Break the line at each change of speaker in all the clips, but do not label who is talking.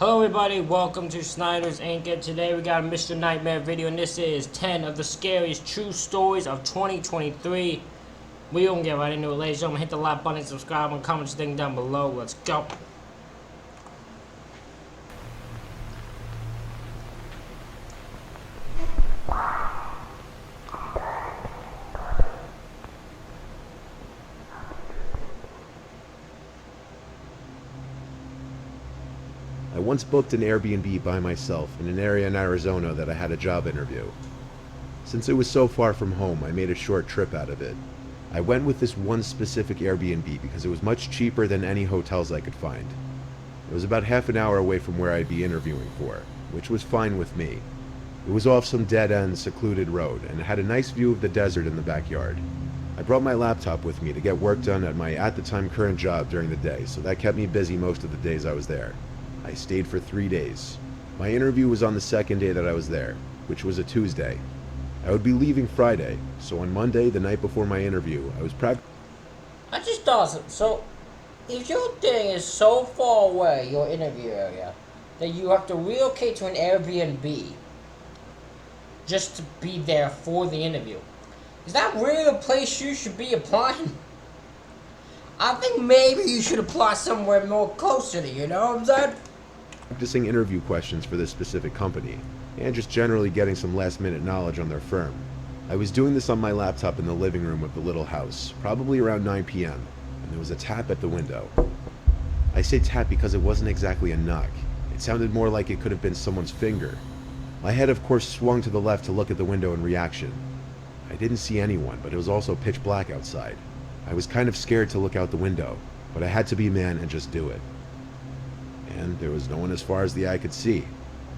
Hello everybody, welcome to Snyder's Inc. And today we got a Mr. Nightmare video, and this is 10 of the scariest true stories of 2023. We gonna get right into it, ladies and gentlemen. Hit the like button, subscribe, and comment your thing down below. Let's go.
I once booked an Airbnb by myself in an area in Arizona that I had a job interview. Since it was so far from home, I made a short trip out of it. I went with this one specific Airbnb because it was much cheaper than any hotels I could find. It was about half an hour away from where I'd be interviewing for, which was fine with me. It was off some dead-end, secluded road, and it had a nice view of the desert in the backyard. I brought my laptop with me to get work done at my at-the-time current job during the day, so that kept me busy most of the days I was there. I stayed for 3 days. My interview was on the second day that I was there, which was a Tuesday. I would be leaving Friday, so on Monday, the night before my interview, I was
I just thought something. So, if your thing is so far away, your interview area, that you have to relocate to an Airbnb just to be there for the interview, is that really the place you should be applying? I think maybe you should apply somewhere more closer to you know what I'm saying?
practicing interview questions for this specific company, and just generally getting some last-minute knowledge on their firm. I was doing this on my laptop in the living room of the little house, probably around 9 p.m., and there was a tap at the window. I say tap because it wasn't exactly a knock. It sounded more like it could have been someone's finger. My head, of course, swung to the left to look at the window in reaction. I didn't see anyone, but it was also pitch black outside. I was kind of scared to look out the window, but I had to be a man and just do it. And there was no one as far as the eye could see.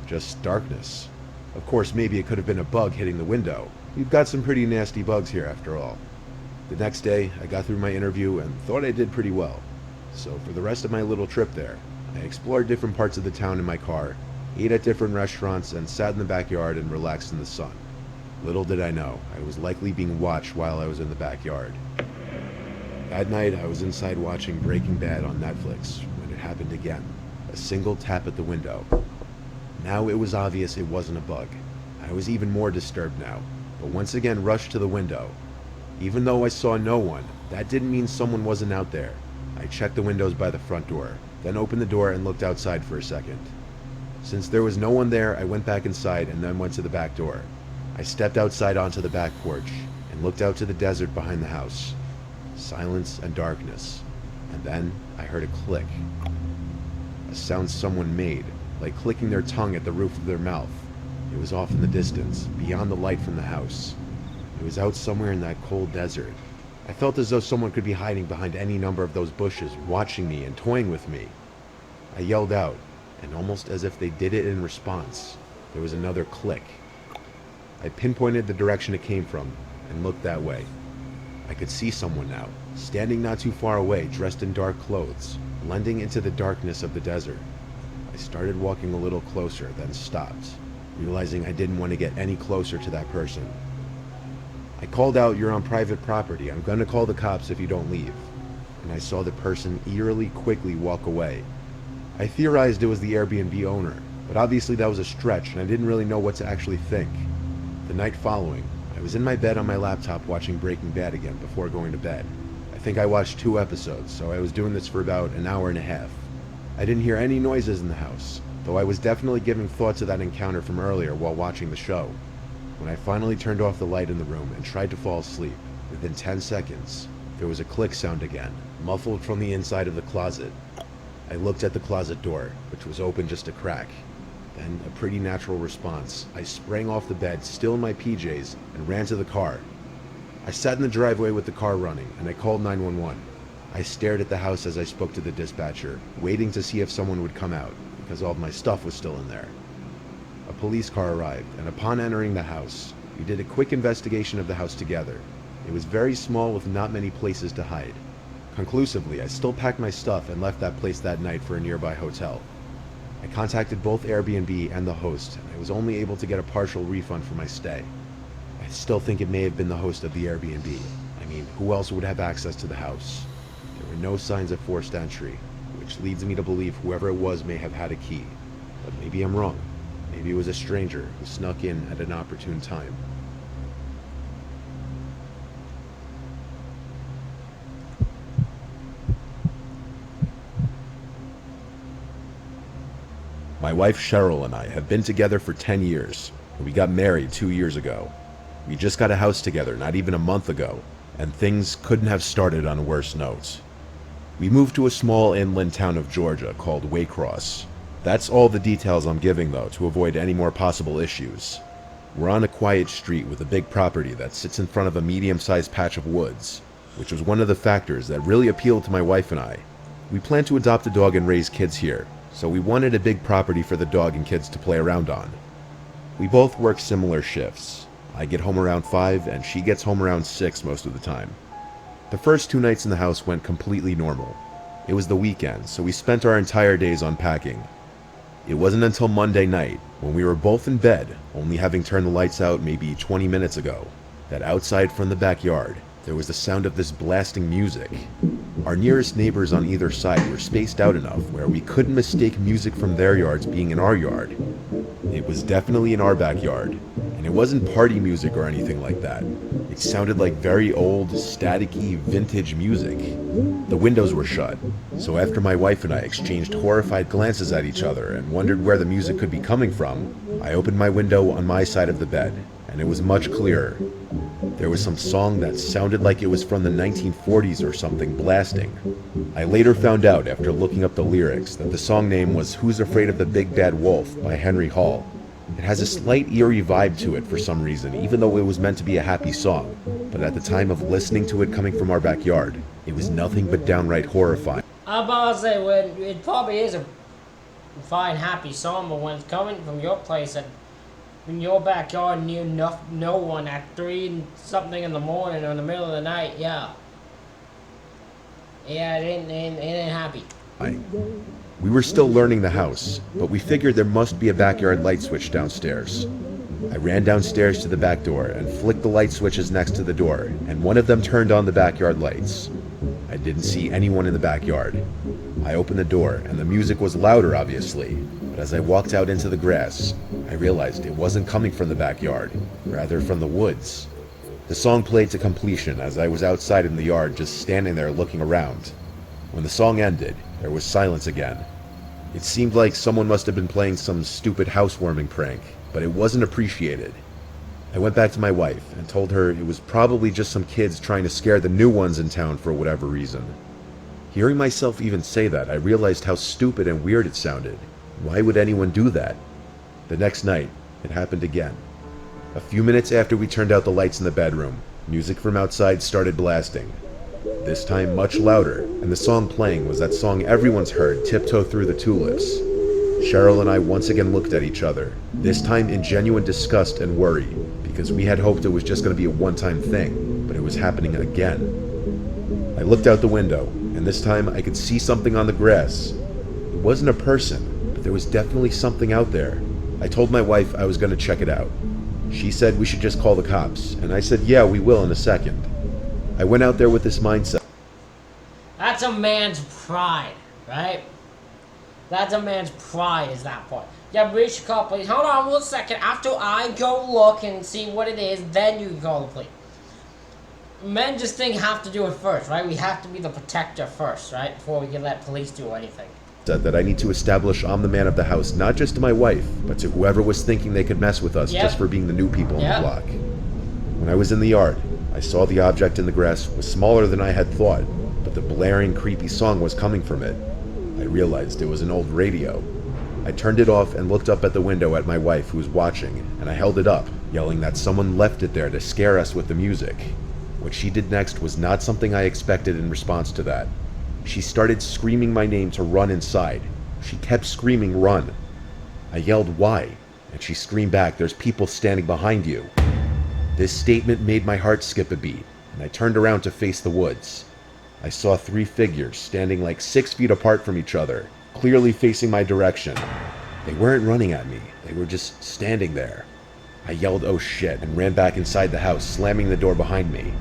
Just darkness. Of course, maybe it could have been a bug hitting the window. We've got some pretty nasty bugs here after all. The next day, I got through my interview and thought I did pretty well. So for the rest of my little trip there, I explored different parts of the town in my car, ate at different restaurants, and sat in the backyard and relaxed in the sun. Little did I know, I was likely being watched while I was in the backyard. That night, I was inside watching Breaking Bad on Netflix when it happened again. A single tap at the window. Now it was obvious it wasn't a bug. I was even more disturbed now, but once again rushed to the window. Even though I saw no one, that didn't mean someone wasn't out there. I checked the windows by the front door, then opened the door and looked outside for a second. Since there was no one there, I went back inside and then went to the back door. I stepped outside onto the back porch and looked out to the desert behind the house. Silence and darkness. And then I heard a click. A sound someone made, like clicking their tongue at the roof of their mouth. It was off in the distance, beyond the light from the house. It was out somewhere in that cold desert. I felt as though someone could be hiding behind any number of those bushes, watching me and toying with me. I yelled out, and almost as if they did it in response, there was another click. I pinpointed the direction it came from, and looked that way. I could see someone now, standing not too far away, dressed in dark clothes, blending into the darkness of the desert. I started walking a little closer, then stopped, realizing I didn't want to get any closer to that person. I called out, "You're on private property. I'm going to call the cops if you don't leave." And I saw the person eerily quickly walk away. I theorized it was the Airbnb owner, but obviously that was a stretch, and I didn't really know what to actually think. The night following, I was in my bed on my laptop watching Breaking Bad again before going to bed. I think I watched 2 episodes, so I was doing this for about an hour and a half. I didn't hear any noises in the house, though I was definitely giving thought to that encounter from earlier while watching the show. When I finally turned off the light in the room and tried to fall asleep, within 10 seconds, there was a click sound again, muffled from the inside of the closet. I looked at the closet door, which was open just a crack. Then, a pretty natural response, I sprang off the bed, still in my PJs, and ran to the car. I sat in the driveway with the car running, and I called 911. I stared at the house as I spoke to the dispatcher, waiting to see if someone would come out, because all of my stuff was still in there. A police car arrived, and upon entering the house, we did a quick investigation of the house together. It was very small with not many places to hide. Conclusively, I still packed my stuff and left that place that night for a nearby hotel. I contacted both Airbnb and the host, and I was only able to get a partial refund for my stay. I still think it may have been the host of the Airbnb. I mean, who else would have access to the house? There were no signs of forced entry, which leads me to believe whoever it was may have had a key. But maybe I'm wrong. Maybe it was a stranger who snuck in at an opportune time. My wife Cheryl and I have been together for 10 years. We got married 2 years ago. We just got a house together not even a month ago, and things couldn't have started on worse notes. We moved to a small inland town of Georgia called Waycross. That's all the details I'm giving though, to avoid any more possible issues. We're on a quiet street with a big property that sits in front of a medium-sized patch of woods, which was one of the factors that really appealed to my wife and I. We plan to adopt a dog and raise kids here, so we wanted a big property for the dog and kids to play around on. We both work similar shifts. I get home around 5 and she gets home around 6 most of the time. The first 2 nights in the house went completely normal. It was the weekend, so we spent our entire days unpacking. It wasn't until Monday night, when we were both in bed, only having turned the lights out maybe 20 minutes ago, that outside from the backyard, there was the sound of this blasting music. Our nearest neighbors on either side were spaced out enough where we couldn't mistake music from their yards being in our yard. It was definitely in our backyard, and it wasn't party music or anything like that. It sounded like very old, staticky, vintage music. The windows were shut, so after my wife and I exchanged horrified glances at each other and wondered where the music could be coming from, I opened my window on my side of the bed, and it was much clearer. There was some song that sounded like it was from the 1940s or something blasting. I later found out after looking up the lyrics that the song name was Who's Afraid of the Big Bad Wolf by Henry Hall. It has a slight eerie vibe to it for some reason, even though it was meant to be a happy song. But at the time of listening to it coming from our backyard, it was nothing but downright horrifying.
I'm about to say, when it probably is a fine, happy song, but when it's coming from your place and in your backyard near no one at 3 something in the morning or in the middle of the night, yeah, it ain't happy.
We were still learning the house, but we figured there must be a backyard light switch downstairs. I ran downstairs to the back door and flicked the light switches next to the door, and one of them turned on the backyard lights. I didn't see anyone in the backyard. I opened the door, and the music was louder, obviously, but as I walked out into the grass, I realized it wasn't coming from the backyard, rather from the woods. The song played to completion as I was outside in the yard just standing there looking around. When the song ended, there was silence again. It seemed like someone must have been playing some stupid housewarming prank, but it wasn't appreciated. I went back to my wife and told her it was probably just some kids trying to scare the new ones in town for whatever reason. Hearing myself even say that, I realized how stupid and weird it sounded. Why would anyone do that? The next night, it happened again. A few minutes after we turned out the lights in the bedroom, music from outside started blasting. This time much louder, and the song playing was that song everyone's heard, Tiptoe Through the Tulips. Cheryl and I once again looked at each other, this time in genuine disgust and worry, because we had hoped it was just going to be a one-time thing, but it was happening again. I looked out the window, and this time I could see something on the grass. It wasn't a person, but there was definitely something out there. I told my wife I was going to check it out. She said we should just call the cops, and I said yeah, we will in a second. I went out there with this mindset.
That's a man's pride, right? That's a man's pride, is that part. Yeah, we should call police. Hold on 1 second. After I go look and see what it is, then you can call the police. Men just have to do it first, right? We have to be the protector first, right? Before we can let police do anything.
That I need to establish I'm the man of the house, not just to my wife, but to whoever was thinking they could mess with us just for being the new people on the block. When I was in the yard, I saw the object in the grass was smaller than I had thought, but the blaring, creepy song was coming from it. I realized it was an old radio. I turned it off and looked up at the window at my wife who was watching, and I held it up, yelling that someone left it there to scare us with the music. What she did next was not something I expected in response to that. She started screaming my name to run inside. She kept screaming, "Run." I yelled, "Why?" And she screamed back, "There's people standing behind you." This statement made my heart skip a beat, and I turned around to face the woods. I saw 3 figures standing like 6 feet apart from each other, clearly facing my direction. They weren't running at me, they were just standing there. I yelled, "Oh shit," and ran back inside the house, slamming the door behind me.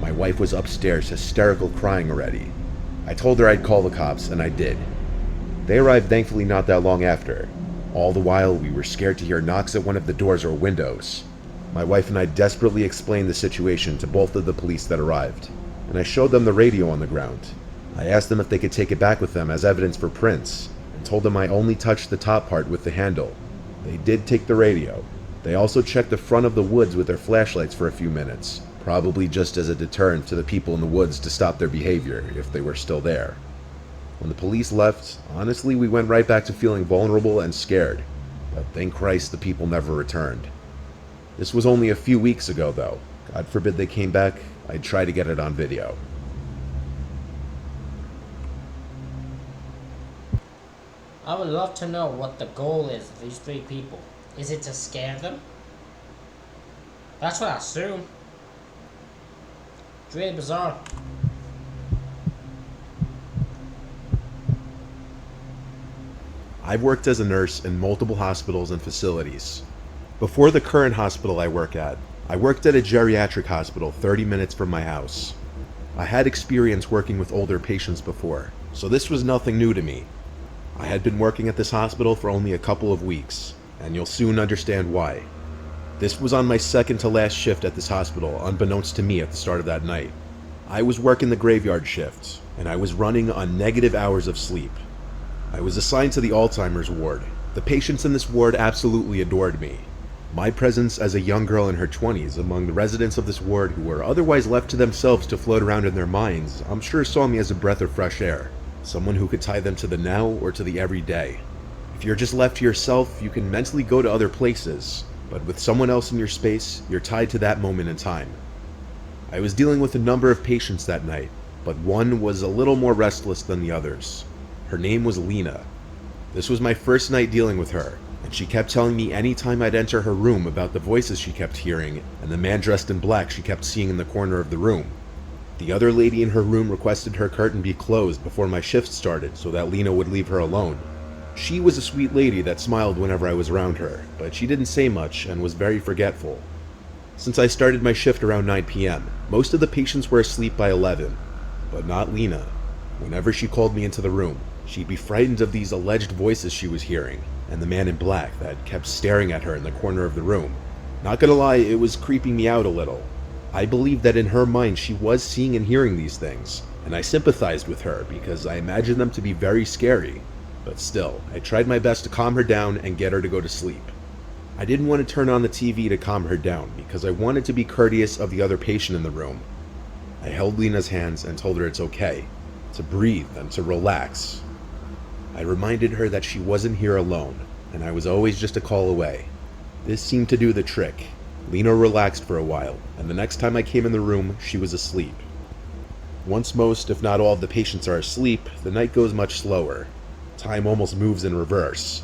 My wife was upstairs, hysterical, crying already. I told her I'd call the cops, and I did. They arrived thankfully not that long after. All the while, we were scared to hear knocks at one of the doors or windows. My wife and I desperately explained the situation to both of the police that arrived, and I showed them the radio on the ground. I asked them if they could take it back with them as evidence for prints, and told them I only touched the top part with the handle. They did take the radio. They also checked the front of the woods with their flashlights for a few minutes, probably just as a deterrent to the people in the woods to stop their behavior if they were still there. When the police left, honestly, we went right back to feeling vulnerable and scared, but thank Christ the people never returned. This was only a few weeks ago, though. God forbid they came back, I'd try to get it on video.
I would love to know what the goal is of these three people. Is it to scare them? That's what I assume. It's really bizarre.
I've worked as a nurse in multiple hospitals and facilities. Before the current hospital I work at, I worked at a geriatric hospital 30 minutes from my house. I had experience working with older patients before, so this was nothing new to me. I had been working at this hospital for only a couple of weeks, and you'll soon understand why. This was on my second to last shift at this hospital, unbeknownst to me at the start of that night. I was working the graveyard shift, and I was running on negative hours of sleep. I was assigned to the Alzheimer's ward. The patients in this ward absolutely adored me. My presence as a young girl in her 20s among the residents of this ward who were otherwise left to themselves to float around in their minds, I'm sure saw me as a breath of fresh air, someone who could tie them to the now or to the everyday. If you're just left to yourself, you can mentally go to other places, but with someone else in your space, you're tied to that moment in time. I was dealing with a number of patients that night, but one was a little more restless than the others. Her name was Lena. This was my first night dealing with her, and she kept telling me anytime I'd enter her room about the voices she kept hearing and the man dressed in black she kept seeing in the corner of the room. The other lady in her room requested her curtain be closed before my shift started so that Lena would leave her alone. She was a sweet lady that smiled whenever I was around her, but she didn't say much and was very forgetful. Since I started my shift around 9 p.m., most of the patients were asleep by 11, but not Lena. Whenever she called me into the room, she'd be frightened of these alleged voices she was hearing, and the man in black that kept staring at her in the corner of the room. Not gonna lie, it was creeping me out a little. I believed that in her mind she was seeing and hearing these things, and I sympathized with her because I imagined them to be very scary. But still, I tried my best to calm her down and get her to go to sleep. I didn't want to turn on the TV to calm her down because I wanted to be courteous of the other patient in the room. I held Lena's hands and told her it's okay, to breathe and to relax. I reminded her that she wasn't here alone, and I was always just a call away. This seemed to do the trick. Lena relaxed for a while, and the next time I came in the room, she was asleep. Once most, if not all, of the patients are asleep, the night goes much slower. Time almost moves in reverse.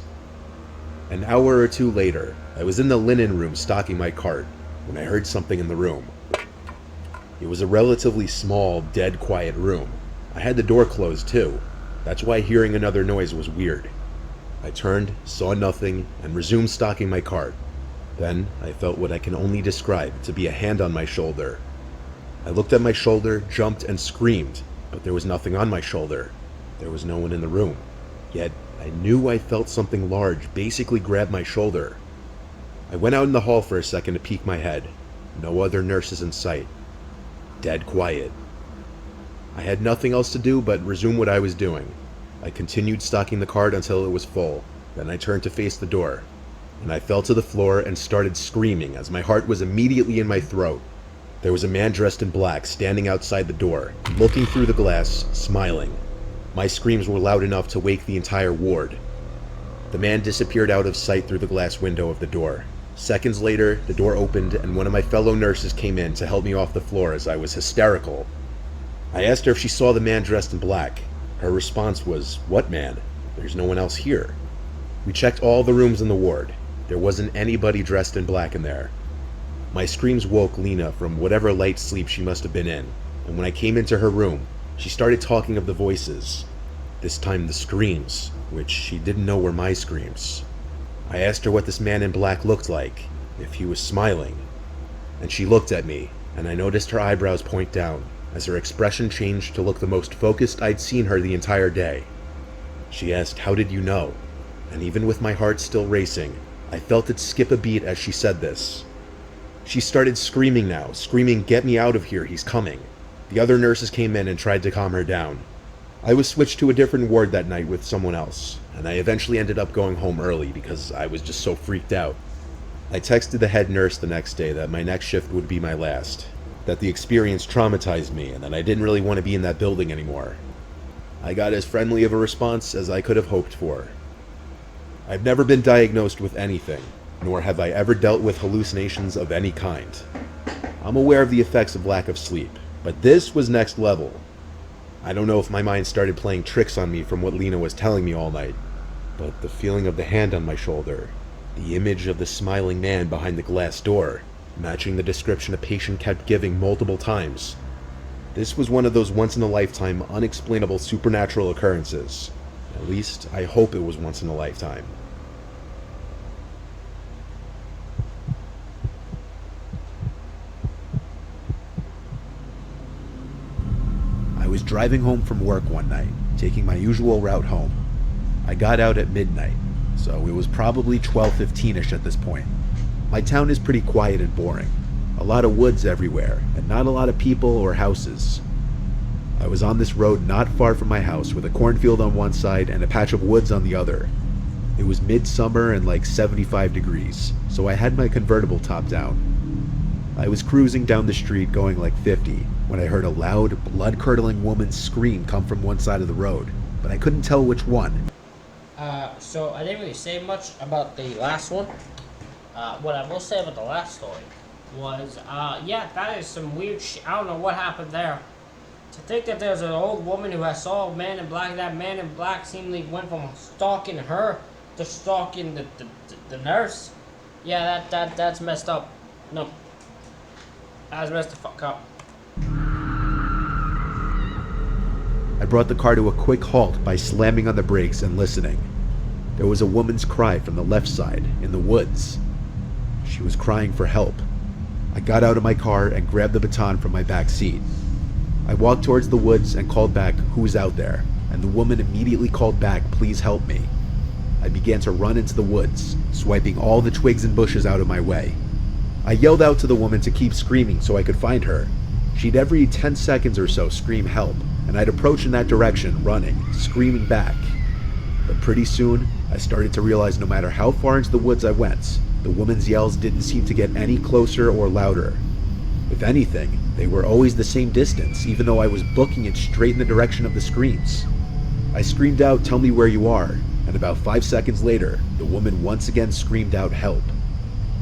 An hour or two later, I was in the linen room stocking my cart when I heard something in the room. It was a relatively small, dead quiet room. I had the door closed too. That's why hearing another noise was weird. I turned, saw nothing, and resumed stocking my cart. Then I felt what I can only describe to be a hand on my shoulder. I looked at my shoulder, jumped, and screamed, but there was nothing on my shoulder. There was no one in the room. Yet I knew I felt something large basically grab my shoulder. I went out in the hall for a second to peek my head. No other nurses in sight. Dead quiet. I had nothing else to do but resume what I was doing. I continued stocking the cart until it was full. Then I turned to face the door, and I fell to the floor and started screaming as my heart was immediately in my throat. There was a man dressed in black standing outside the door, looking through the glass, smiling. My screams were loud enough to wake the entire ward. The man disappeared out of sight through the glass window of the door. Seconds later, the door opened and one of my fellow nurses came in to help me off the floor as I was hysterical. I asked her if she saw the man dressed in black. Her response was, "What man? There's no one else here." We checked all the rooms in the ward. There wasn't anybody dressed in black in there. My screams woke Lena from whatever light sleep she must have been in, and when I came into her room, she started talking of the voices. This time the screams, which she didn't know were my screams. I asked her what this man in black looked like, if he was smiling, and she looked at me, and I noticed her eyebrows point down, as her expression changed to look the most focused I'd seen her the entire day. She asked, "How did you know?" And even with my heart still racing, I felt it skip a beat as she said this. She started screaming now, screaming, "Get me out of here, he's coming." The other nurses came in and tried to calm her down. I was switched to a different ward that night with someone else, and I eventually ended up going home early because I was just so freaked out. I texted the head nurse the next day that my next shift would be my last, that the experience traumatized me, and that I didn't really want to be in that building anymore. I got as friendly of a response as I could have hoped for. I've never been diagnosed with anything, nor have I ever dealt with hallucinations of any kind. I'm aware of the effects of lack of sleep, but this was next level. I don't know if my mind started playing tricks on me from what Lena was telling me all night, but the feeling of the hand on my shoulder, the image of the smiling man behind the glass door, matching the description a patient kept giving multiple times. This was one of those once-in-a-lifetime, unexplainable supernatural occurrences. At least, I hope it was once in a lifetime. I was driving home from work one night, taking my usual route home. I got out at midnight, so it was probably 12:15ish at this point. My town is pretty quiet and boring. A lot of woods everywhere, and not a lot of people or houses. I was on this road not far from my house with a cornfield on one side and a patch of woods on the other. It was midsummer and like 75 degrees, so I had my convertible top down. I was cruising down the street going like 50 when I heard a loud, blood-curdling woman's scream come from one side of the road, but I couldn't tell which one.
So I didn't really say much about the last one. What I will say about the last story was, yeah, that is some weird I don't know what happened there. To think that there's an old woman who saw a man in black, that man in black seemingly went from stalking her to stalking the nurse. Yeah, that's messed up. No. That's messed the fuck up.
I brought the car to a quick halt by slamming on the brakes and listening. There was a woman's cry from the left side, in the woods. She was crying for help. I got out of my car and grabbed the baton from my back seat. I walked towards the woods and called back, "Who's out there?" and the woman immediately called back, "Please help me." I began to run into the woods, swiping all the twigs and bushes out of my way. I yelled out to the woman to keep screaming so I could find her. She'd every 10 seconds or so scream help, and I'd approach in that direction, running, screaming back. But pretty soon, I started to realize no matter how far into the woods I went, the woman's yells didn't seem to get any closer or louder. If anything, they were always the same distance, even though I was booking it straight in the direction of the screams. I screamed out, "Tell me where you are," and about 5 seconds later, the woman once again screamed out, "Help."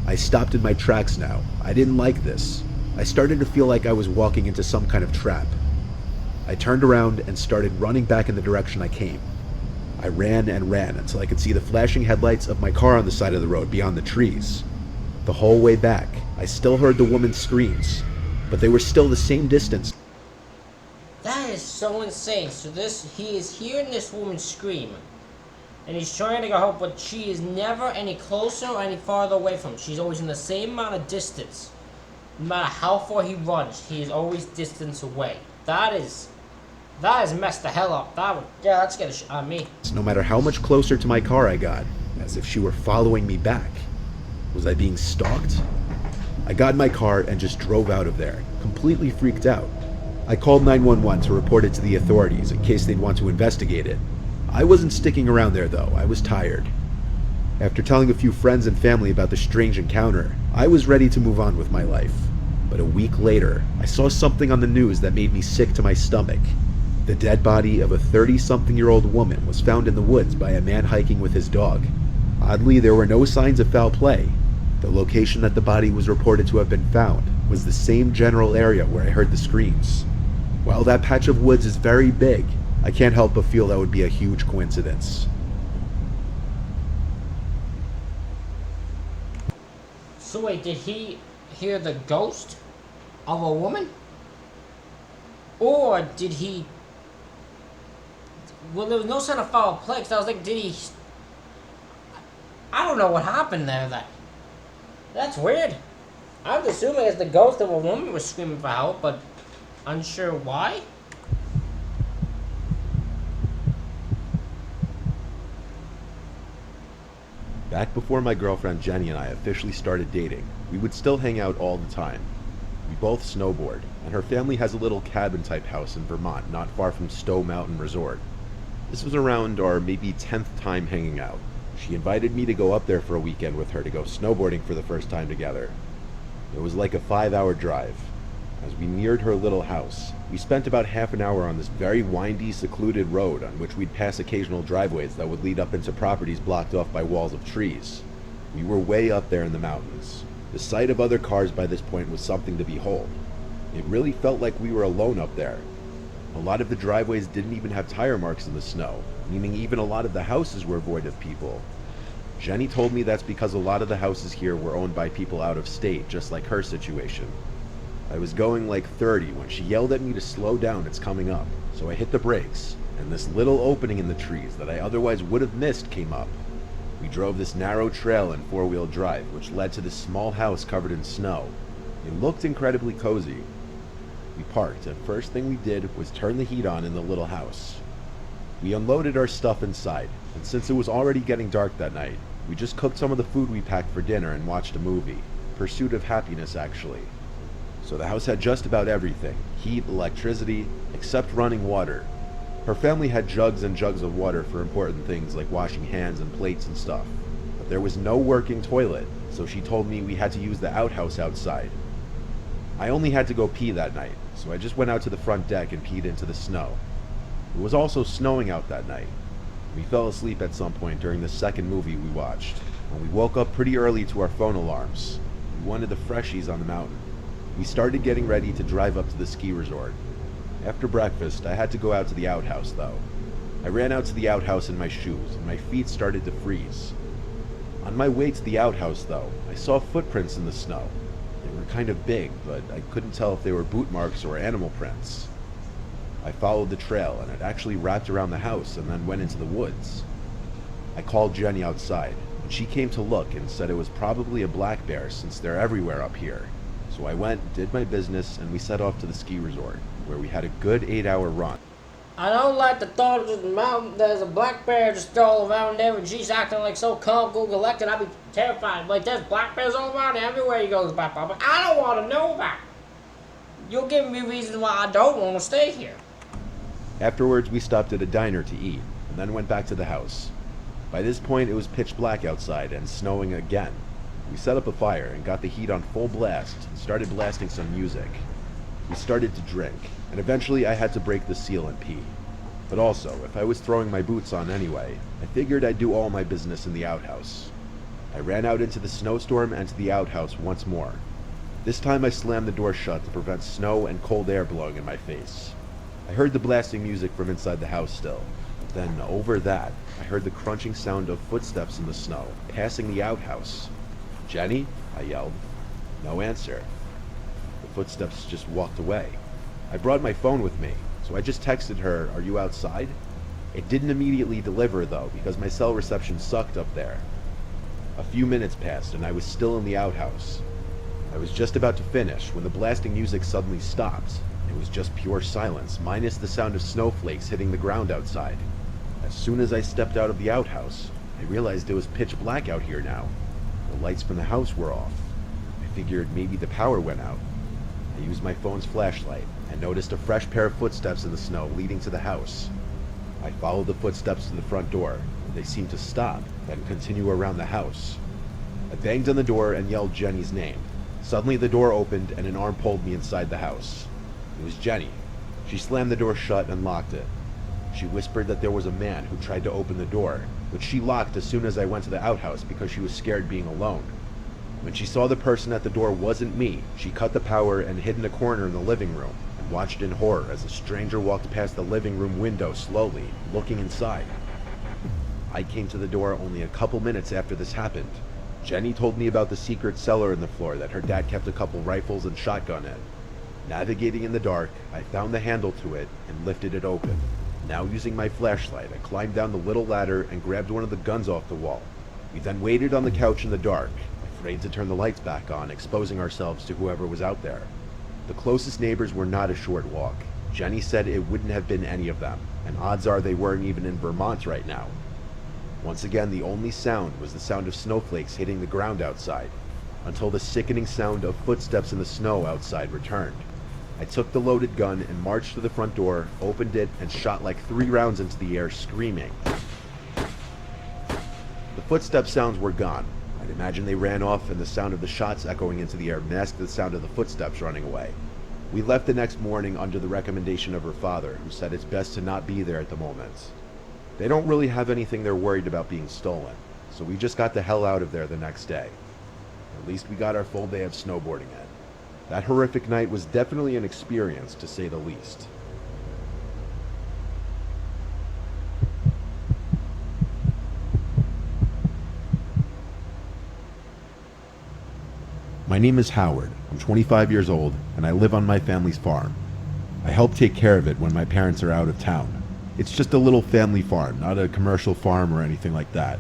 I stopped in my tracks now. I didn't like this. I started to feel like I was walking into some kind of trap. I turned around and started running back in the direction I came. I ran and ran until I could see the flashing headlights of my car on the side of the road beyond the trees. The whole way back, I still heard the woman's screams, but they were still the same distance.
That is so insane. So he is hearing this woman scream, and he's trying to get help, but she is never any closer or any farther away from him. She's always in the same amount of distance. No matter how far he runs, he is always distance away. That is messed the hell up. That's gonna on me.
No matter how much closer to my car I got, as if she were following me back. Was I being stalked? I got in my car and just drove out of there, completely freaked out. I called 911 to report it to the authorities in case they'd want to investigate it. I wasn't sticking around there though, I was tired. After telling a few friends and family about the strange encounter, I was ready to move on with my life. But a week later, I saw something on the news that made me sick to my stomach. The dead body of a 30-something-year-old woman was found in the woods by a man hiking with his dog. Oddly, there were no signs of foul play. The location that the body was reported to have been found was the same general area where I heard the screams. While that patch of woods is very big, I can't help but feel that would be a huge coincidence.
So wait, did he hear the ghost of a woman? Or did he... Well, there was no sign of foul play, because I was like, did he... I don't know what happened there. That's weird. I'm assuming it's the ghost of a woman was screaming for help, but unsure why.
Back before my girlfriend Jenny and I officially started dating, we would still hang out all the time. We both snowboard, and her family has a little cabin-type house in Vermont not far from Stowe Mountain Resort. This was around our maybe 10th time hanging out. She invited me to go up there for a weekend with her to go snowboarding for the first time together. It was like a 5-hour drive. As we neared her little house, we spent about half an hour on this very windy, secluded road on which we'd pass occasional driveways that would lead up into properties blocked off by walls of trees. We were way up there in the mountains. The sight of other cars by this point was something to behold. It really felt like we were alone up there. A lot of the driveways didn't even have tire marks in the snow, meaning even a lot of the houses were void of people. Jenny told me that's because a lot of the houses here were owned by people out of state, just like her situation. I was going like 30 when she yelled at me to slow down, it's coming up. So I hit the brakes, and this little opening in the trees that I otherwise would have missed came up. We drove this narrow trail in four-wheel drive, which led to this small house covered in snow. It looked incredibly cozy. We parked, and first thing we did was turn the heat on in the little house. We unloaded our stuff inside, and since it was already getting dark that night, we just cooked some of the food we packed for dinner and watched a movie. Pursuit of Happiness, actually. So the house had just about everything: heat, electricity, except running water. Her family had jugs and jugs of water for important things like washing hands and plates and stuff. But there was no working toilet, so she told me we had to use the outhouse outside. I only had to go pee that night, so I just went out to the front deck and peed into the snow. It was also snowing out that night. We fell asleep at some point during the second movie we watched, and we woke up pretty early to our phone alarms. We wanted the freshies on the mountain. We started getting ready to drive up to the ski resort. After breakfast, I had to go out to the outhouse, though. I ran out to the outhouse in my shoes, and my feet started to freeze. On my way to the outhouse, though, I saw footprints in the snow. They were kind of big, but I couldn't tell if they were boot marks or animal prints. I followed the trail, and it actually wrapped around the house and then went into the woods. I called Jenny outside, and she came to look and said it was probably a black bear since they're everywhere up here. So I went, did my business, and we set off to the ski resort, where we had a good 8-hour run.
I don't like the thought of the mountain. There's a black bear just all around there, and she's acting like so calm, cool, collected. I'd be terrified. Like, there's black bears all around everywhere you go. There's black bears. But I don't want to know that. You're giving me reasons why I don't want to stay here.
Afterwards, we stopped at a diner to eat, and then went back to the house. By this point, it was pitch black outside and snowing again. We set up a fire and got the heat on full blast and started blasting some music. We started to drink, and eventually I had to break the seal and pee. But also, if I was throwing my boots on anyway, I figured I'd do all my business in the outhouse. I ran out into the snowstorm and to the outhouse once more. This time I slammed the door shut to prevent snow and cold air blowing in my face. I heard the blasting music from inside the house still. But then, over that, I heard the crunching sound of footsteps in the snow, passing the outhouse. "Jenny?" I yelled. No answer. The footsteps just walked away. I brought my phone with me, so I just texted her, "Are you outside?" It didn't immediately deliver, though, because my cell reception sucked up there. A few minutes passed, and I was still in the outhouse. I was just about to finish when the blasting music suddenly stopped. It was just pure silence, minus the sound of snowflakes hitting the ground outside. As soon as I stepped out of the outhouse, I realized it was pitch black out here now. The lights from the house were off. I figured maybe the power went out. I used my phone's flashlight and noticed a fresh pair of footsteps in the snow leading to the house. I followed the footsteps to the front door. They seemed to stop, then continue around the house. I banged on the door and yelled Jenny's name. Suddenly the door opened and an arm pulled me inside the house. It was Jenny. She slammed the door shut and locked it. She whispered that there was a man who tried to open the door, which she locked as soon as I went to the outhouse because she was scared being alone. When she saw the person at the door wasn't me, she cut the power and hid in a corner in the living room and watched in horror as a stranger walked past the living room window slowly, looking inside. I came to the door only a couple minutes after this happened. Jenny told me about the secret cellar in the floor that her dad kept a couple rifles and shotgun in. Navigating in the dark, I found the handle to it and lifted it open. Now using my flashlight, I climbed down the little ladder and grabbed one of the guns off the wall. We then waited on the couch in the dark, afraid to turn the lights back on, exposing ourselves to whoever was out there. The closest neighbors were not a short walk. Jenny said it wouldn't have been any of them, and odds are they weren't even in Vermont right now. Once again, the only sound was the sound of snowflakes hitting the ground outside, until the sickening sound of footsteps in the snow outside returned. I took the loaded gun and marched to the front door, opened it, and shot like 3 rounds into the air, screaming. The footstep sounds were gone. I'd imagine they ran off, and the sound of the shots echoing into the air masked the sound of the footsteps running away. We left the next morning under the recommendation of her father, who said it's best to not be there at the moment. They don't really have anything they're worried about being stolen, so we just got the hell out of there the next day. At least we got our full day of snowboarding in. That horrific night was definitely an experience, to say the least. My name is Howard. I'm 25 years old, and I live on my family's farm. I help take care of it when my parents are out of town. It's just a little family farm, not a commercial farm or anything like that.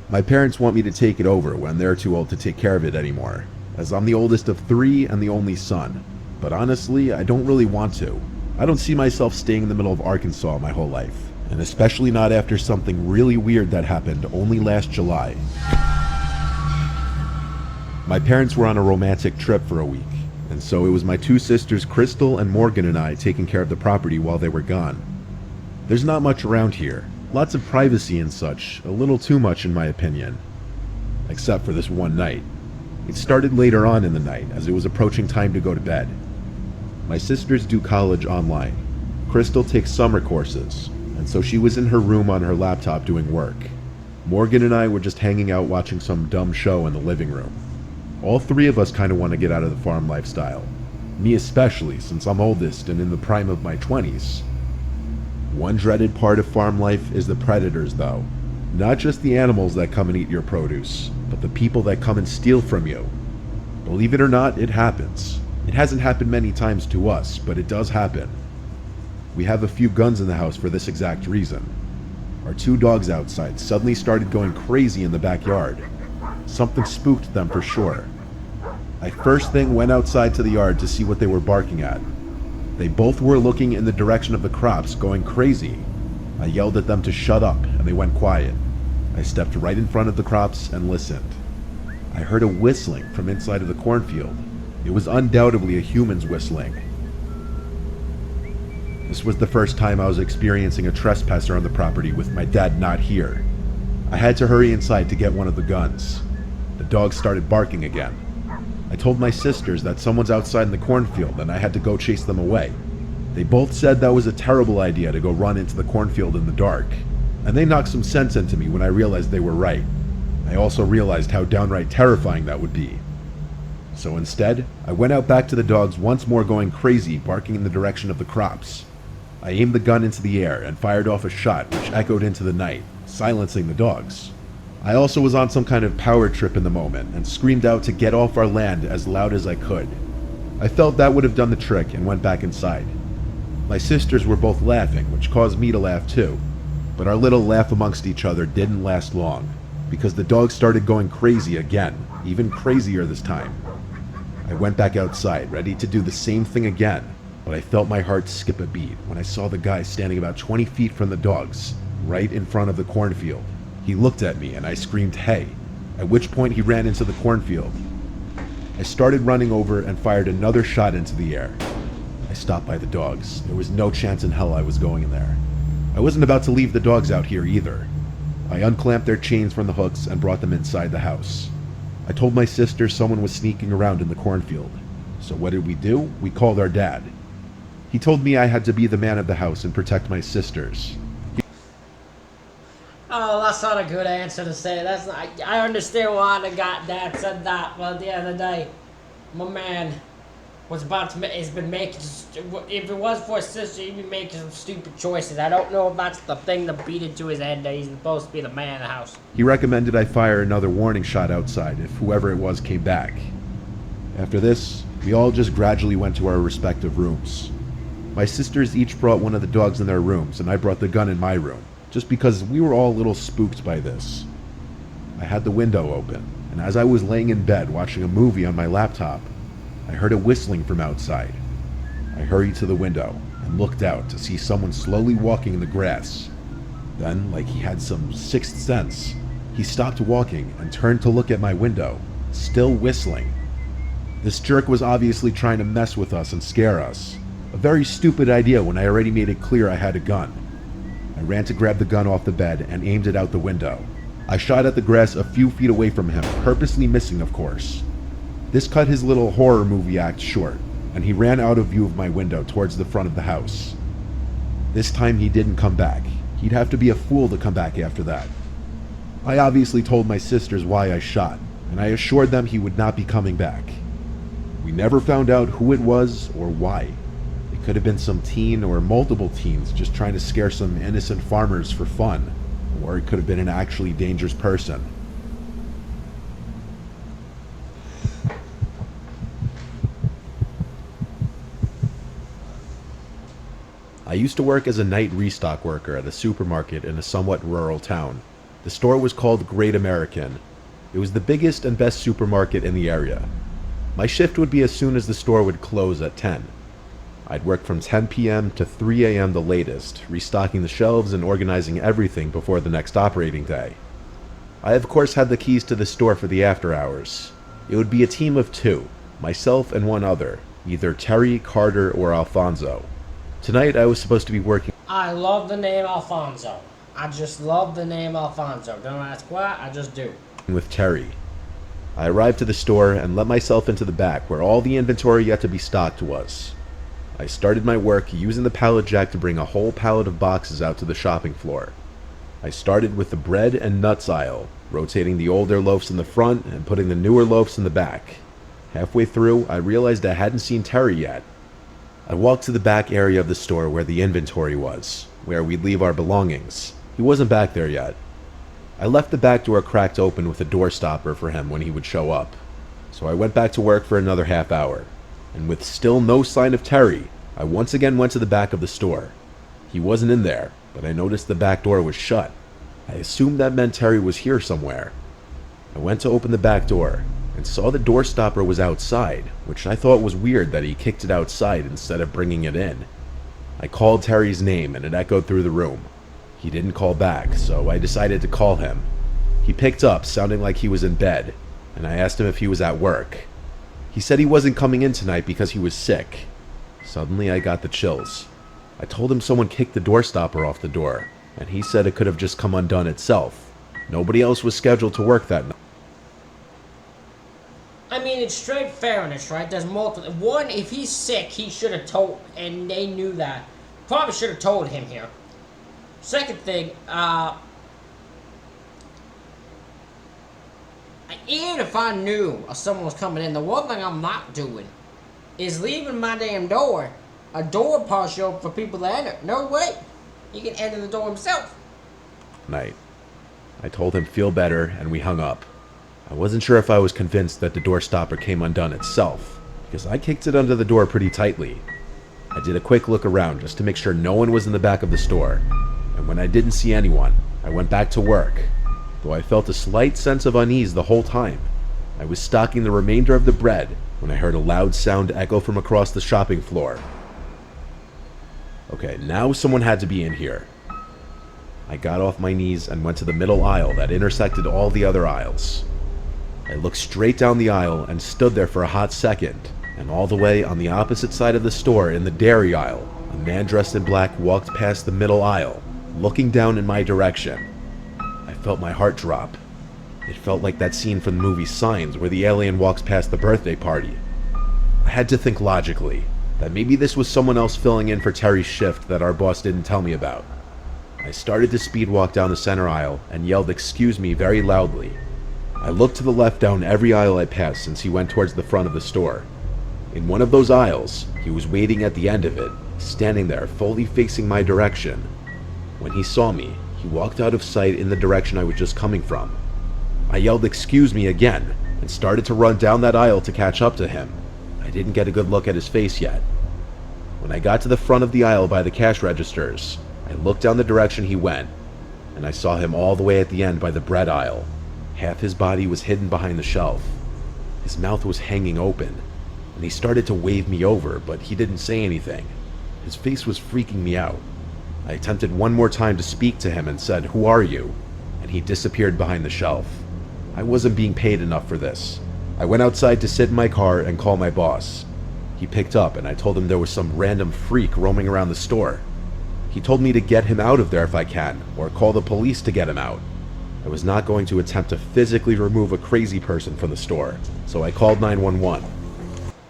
My parents want me to take it over when they're too old to take care of it anymore, as I'm the oldest of 3 and the only son. But honestly, I don't really want to. I don't see myself staying in the middle of Arkansas my whole life, and especially not after something really weird that happened only last July. My parents were on a romantic trip for a week, and so it was my 2 sisters, Crystal and Morgan, and I taking care of the property while they were gone. There's not much around here. Lots of privacy and such, a little too much in my opinion. Except for this one night. It started later on in the night, as it was approaching time to go to bed. My sisters do college online. Crystal takes summer courses, and so she was in her room on her laptop doing work. Morgan and I were just hanging out watching some dumb show in the living room. All 3 of us kind of want to get out of the farm lifestyle. Me especially, since I'm oldest and in the prime of my 20s. One dreaded part of farm life is the predators, though. Not just the animals that come and eat your produce, but the people that come and steal from you. Believe it or not, it happens. It hasn't happened many times to us, but it does happen. We have a few guns in the house for this exact reason. Our 2 dogs outside suddenly started going crazy in the backyard. Something spooked them for sure. I first thing went outside to the yard to see what they were barking at. They both were looking in the direction of the crops, going crazy. I yelled at them to shut up, and they went quiet. I stepped right in front of the crops and listened. I heard a whistling from inside of the cornfield. It was undoubtedly a human's whistling. This was the first time I was experiencing a trespasser on the property with my dad not here. I had to hurry inside to get one of the guns. The dogs started barking again. I told my sisters that someone's outside in the cornfield and I had to go chase them away. They both said that was a terrible idea to go run into the cornfield in the dark, and they knocked some sense into me when I realized they were right. I also realized how downright terrifying that would be. So instead, I went out back to the dogs once more going crazy, barking in the direction of the crops. I aimed the gun into the air and fired off a shot which echoed into the night, silencing the dogs. I also was on some kind of power trip in the moment and screamed out to get off our land as loud as I could. I felt that would have done the trick and went back inside. My sisters were both laughing, which caused me to laugh too, but our little laugh amongst each other didn't last long, because the dogs started going crazy again, even crazier this time. I went back outside, ready to do the same thing again, but I felt my heart skip a beat when I saw the guy standing about 20 feet from the dogs, right in front of the cornfield. He looked at me and I screamed, "Hey," at which point he ran into the cornfield. I started running over and fired another shot into the air. I stopped by the dogs. There was no chance in hell I was going in there. I wasn't about to leave the dogs out here either. I unclamped their chains from the hooks and brought them inside the house. I told my sister someone was sneaking around in the cornfield. So what did we do? We called our dad. He told me I had to be the man of the house and protect my sisters.
Oh, that's not a good answer to say. That's not, I understand why the dad said that, but at the end of the day, my man was about to has been making. If it was for his sister, he'd be making some stupid choices. I don't know if that's the thing that beat into his head that he's supposed to be the man of the house.
He recommended I fire another warning shot outside if whoever it was came back. After this, we all just gradually went to our respective rooms. My sisters each brought one of the dogs in their rooms, and I brought the gun in my room, just because we were all a little spooked by this. I had the window open, and as I was laying in bed watching a movie on my laptop, I heard a whistling from outside. I hurried to the window and looked out to see someone slowly walking in the grass. Then, like he had some sixth sense, he stopped walking and turned to look at my window, still whistling. This jerk was obviously trying to mess with us and scare us. A very stupid idea when I already made it clear I had a gun. I ran to grab the gun off the bed and aimed it out the window. I shot at the grass a few feet away from him, purposely missing, of course. This cut his little horror movie act short, and he ran out of view of my window towards the front of the house. This time he didn't come back. He'd have to be a fool to come back after that. I obviously told my sisters why I shot, and I assured them he would not be coming back. We never found out who it was or why. It could have been some teen or multiple teens just trying to scare some innocent farmers for fun, or it could have been an actually dangerous person. I used to work as a night restock worker at a supermarket in a somewhat rural town. The store was called Great American. It was the biggest and best supermarket in the area. My shift would be as soon as the store would close at 10. I'd work from 10 p.m. to 3 a.m. the latest, restocking the shelves and organizing everything before the next operating day. I of course had the keys to the store for the after hours. It would be a team of two, myself and one other, either Terry, Carter, or Alfonso. Tonight I was supposed to be working
I love the name Alfonso. I just love the name Alfonso. Don't ask why, I just do.
with Terry. I arrived to the store and let myself into the back where all the inventory yet to be stocked was. I started my work using the pallet jack to bring a whole pallet of boxes out to the shopping floor. I started with the bread and nuts aisle, rotating the older loaves in the front and putting the newer loaves in the back. Halfway through, I realized I hadn't seen Terry yet. I walked to the back area of the store where the inventory was, where we'd leave our belongings. He wasn't back there yet. I left the back door cracked open with a door stopper for him when he would show up. So I went back to work for another half hour. And with still no sign of Terry, I once again went to the back of the store. He wasn't in there, but I noticed the back door was shut. I assumed that meant Terry was here somewhere. I went to open the back door and saw the door stopper was outside, which I thought was weird that he kicked it outside instead of bringing it in. I called Terry's name and it echoed through the room. He didn't call back, so I decided to call him. He picked up, sounding like he was in bed, and I asked him if he was at work. He said he wasn't coming in tonight because he was sick. Suddenly I got the chills. I told him someone kicked the door stopper off the door, and he said it could have just come undone itself. Nobody else was scheduled to work that night.
I mean, it's straight fairness, right? There's multiple. One, if he's sick, he should have told, and they knew that. Probably should have told him here. Second thing, even if I knew someone was coming in, the one thing I'm not doing is leaving my damn door a door partial for people to enter. No way. He can enter the door himself.
Night. I told him feel better, and we hung up. I wasn't sure if I was convinced that the door stopper came undone itself, because I kicked it under the door pretty tightly. I did a quick look around just to make sure no one was in the back of the store, and when I didn't see anyone, I went back to work, though I felt a slight sense of unease the whole time. I was stocking the remainder of the bread when I heard a loud sound echo from across the shopping floor. Okay, now someone had to be in here. I got off my knees and went to the middle aisle that intersected all the other aisles. I looked straight down the aisle and stood there for a hot second, and all the way on the opposite side of the store in the dairy aisle, a man dressed in black walked past the middle aisle, looking down in my direction. I felt my heart drop. It felt like that scene from the movie Signs where the alien walks past the birthday party. I had to think logically, that maybe this was someone else filling in for Terry's shift that our boss didn't tell me about. I started to speed walk down the center aisle and yelled "excuse me" very loudly. I looked to the left down every aisle I passed since he went towards the front of the store. In one of those aisles, he was waiting at the end of it, standing there fully facing my direction. When he saw me, he walked out of sight in the direction I was just coming from. I yelled "excuse me" again and started to run down that aisle to catch up to him. I didn't get a good look at his face yet. When I got to the front of the aisle by the cash registers, I looked down the direction he went, and I saw him all the way at the end by the bread aisle. Half his body was hidden behind the shelf. His mouth was hanging open, and he started to wave me over, but he didn't say anything. His face was freaking me out. I attempted one more time to speak to him and said, "Who are you?" And he disappeared behind the shelf. I wasn't being paid enough for this. I went outside to sit in my car and call my boss. He picked up and I told him there was some random freak roaming around the store. He told me to get him out of there if I can, or call the police to get him out. I was not going to attempt to physically remove a crazy person from the store, so I called 911.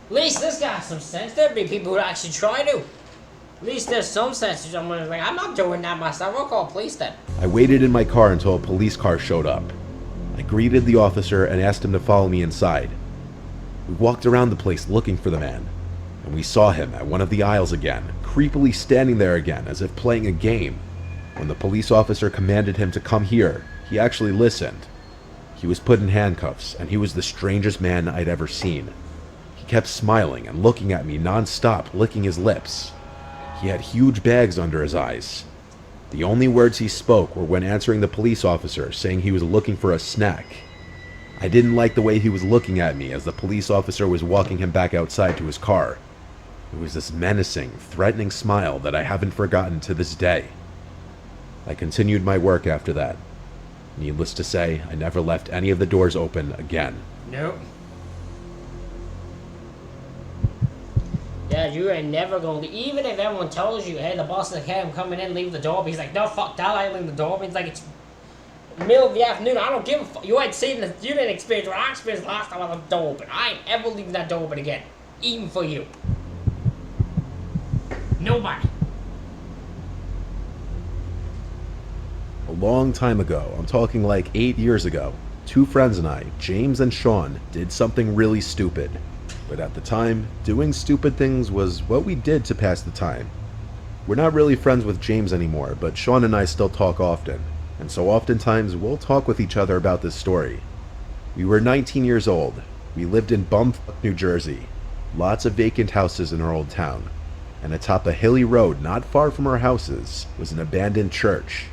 At least this guy has some sense. There'd be people who actually try to. At least there's some sense to someone who's like, I'm not doing that myself, I'll call police then.
I waited in my car until a police car showed up. I greeted the officer and asked him to follow me inside. We walked around the place looking for the man, and we saw him at one of the aisles again, creepily standing there again as if playing a game. When the police officer commanded him to come here, he actually listened. He was put in handcuffs, and he was the strangest man I'd ever seen. He kept smiling and looking at me non-stop, licking his lips. He had huge bags under his eyes. The only words he spoke were when answering the police officer, saying he was looking for a snack. I didn't like the way he was looking at me as the police officer was walking him back outside to his car. It was this menacing, threatening smile that I haven't forgotten to this day. I continued my work after that. Needless to say, I never left any of the doors open again.
Nope. Yeah, you ain't never gonna leave. Even if everyone tells you, hey, the boss is like, hey, I'm coming in, leave the door. But he's like, no, fuck that, I ain't leaving the door. But it's like, it's middle of the afternoon, I don't give a fuck. You ain't seen this, you didn't experience what I experienced last time I left the door open. I ain't ever leaving that door open again. Even for you. Nobody.
A long time ago, I'm talking like 8 years ago, two friends and I, James and Sean, did something really stupid. But at the time, doing stupid things was what we did to pass the time. We're not really friends with James anymore, but Sean and I still talk often, and so oftentimes we'll talk with each other about this story. We were 19 years old. We lived in bumfuck New Jersey. Lots of vacant houses in our old town. And atop a hilly road not far from our houses was an abandoned church.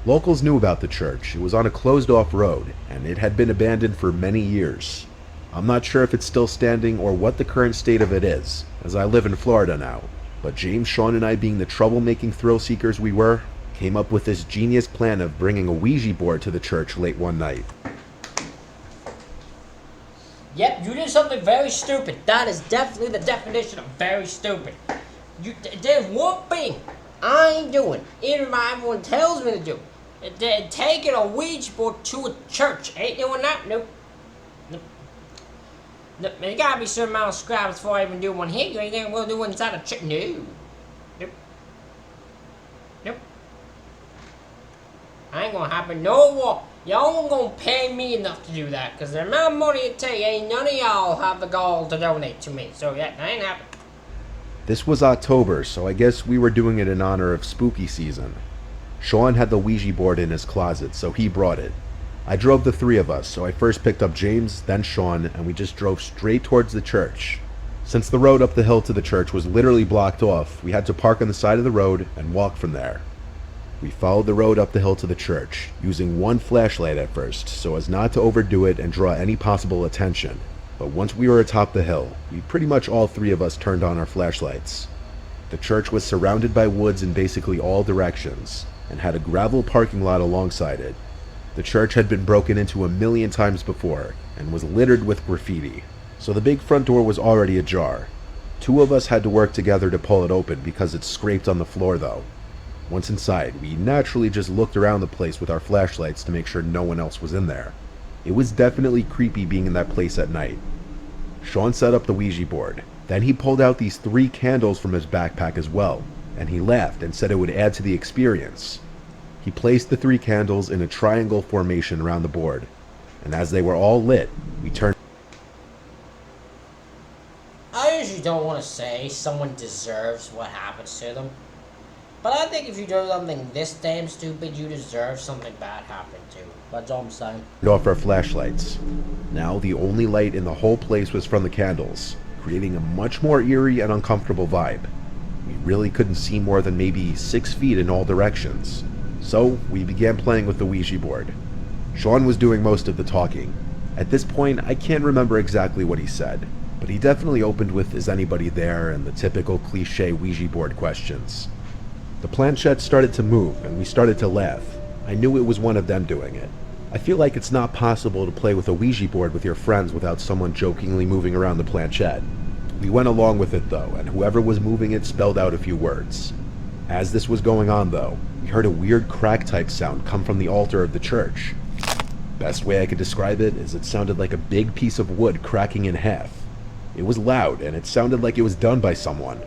Locals knew about the church. It was on a closed-off road, and it had been abandoned for many years. I'm not sure if it's still standing or what the current state of it is, as I live in Florida now. But James, Sean, and I, being the troublemaking thrill-seekers we were, came up with this genius plan of bringing a Ouija board to the church late one night.
Yep, you did something very stupid. That is definitely the definition of very stupid. There's one thing I ain't doing, even if everyone tells me to do. Taking a Ouija board to a church. Ain't doing that, nope. There gotta be a certain amount of scraps before I even do one here. You ain't gonna go do one inside a church. No. Nope. Nope. I ain't gonna happen no more. Y'all ain't gonna pay me enough to do that, because the amount of money it takes, ain't none of y'all have the gall to donate to me. So yeah, that ain't happening.
This was October, so I guess we were doing it in honor of spooky season. Sean had the Ouija board in his closet, so he brought it. I drove the three of us, so I first picked up James, then Sean, and we just drove straight towards the church. Since the road up the hill to the church was literally blocked off, we had to park on the side of the road and walk from there. We followed the road up the hill to the church, using one flashlight at first, so as not to overdo it and draw any possible attention. But once we were atop the hill, we pretty much all three of us turned on our flashlights. The church was surrounded by woods in basically all directions, and had a gravel parking lot alongside it. The church had been broken into a million times before, and was littered with graffiti, so the big front door was already ajar. Two of us had to work together to pull it open because it scraped on the floor though. Once inside, we naturally just looked around the place with our flashlights to make sure no one else was in there. It was definitely creepy being in that place at night. Sean set up the Ouija board. Then he pulled out these 3 candles from his backpack as well, and he laughed and said it would add to the experience. He placed the 3 candles in a triangle formation around the board, and as they were all lit, we turned.
I usually don't want to say someone deserves what happens to them, but I think if you do something this damn stupid, you deserve something bad happen to. That's all I'm saying.
Off our flashlights. Now the only light in the whole place was from the candles, creating a much more eerie and uncomfortable vibe. We really couldn't see more than maybe 6 feet in all directions. So we began playing with the Ouija board. Sean was doing most of the talking. At this point, I can't remember exactly what he said, but he definitely opened with "Is anybody there?" and the typical cliche Ouija board questions. The planchette started to move, and we started to laugh. I knew it was one of them doing it. I feel like it's not possible to play with a Ouija board with your friends without someone jokingly moving around the planchette. We went along with it though, and whoever was moving it spelled out a few words. As this was going on though, we heard a weird crack-type sound come from the altar of the church. Best way I could describe it is it sounded like a big piece of wood cracking in half. It was loud, and it sounded like it was done by someone.